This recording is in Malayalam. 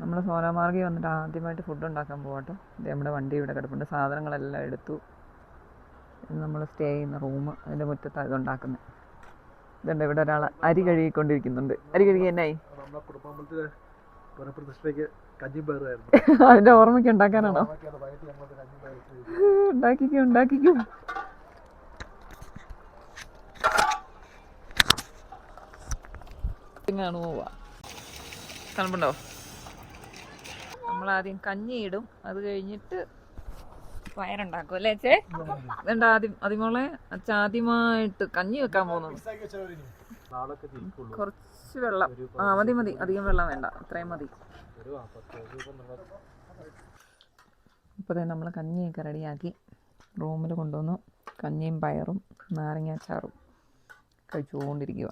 നമ്മൾ സോനാമാർഗി വന്നിട്ട് ആദ്യമായിട്ട് ഫുഡ് ഉണ്ടാക്കാൻ പോകട്ടോ. ഇത് നമ്മുടെ വണ്ടി ഇവിടെ കിടപ്പുണ്ട്. സാധനങ്ങളെല്ലാം എടുത്തു. ഇത് നമ്മൾ സ്റ്റേ ചെയ്യുന്ന റൂം. അതിൻ്റെ മുറ്റത്താണ് ഇതുണ്ടാക്കുന്നത്. ഇതുണ്ട്, ഇവിടെ ഒരാൾ അരി കഴുകിക്കൊണ്ടിരിക്കുന്നുണ്ട്. അരി കഴുകി എന്നായി? അതിൻ്റെ ഓർമ്മയ്ക്ക് ഉണ്ടാക്കാനാണോ? ഉണ്ടാക്കിക്കും. ഇങ്ങാണ് പോവാ. തണുപ്പുണ്ടോ? നമ്മളാദ്യം കഞ്ഞി ഇടും, അത് കഴിഞ്ഞിട്ട് പയറുണ്ടാക്കും അല്ലേ അച്ഛേ? ഇതുണ്ട് ആദ്യമോളെ അച്ഛൻ ആദ്യമായിട്ട് കഞ്ഞി വെക്കാൻ പോകുന്നത്. കുറച്ച് വെള്ളം മതി, അധികം വെള്ളം വേണ്ട, അത്രയും മതി. ഇപ്പോൾ നമ്മൾ കഞ്ഞിയൊക്കെ റെഡിയാക്കി റൂമിൽ കൊണ്ടുവന്നു. കഞ്ഞിയും പയറും നാരങ്ങാച്ചാറും കഴിച്ചുകൊണ്ടിരിക്കുക.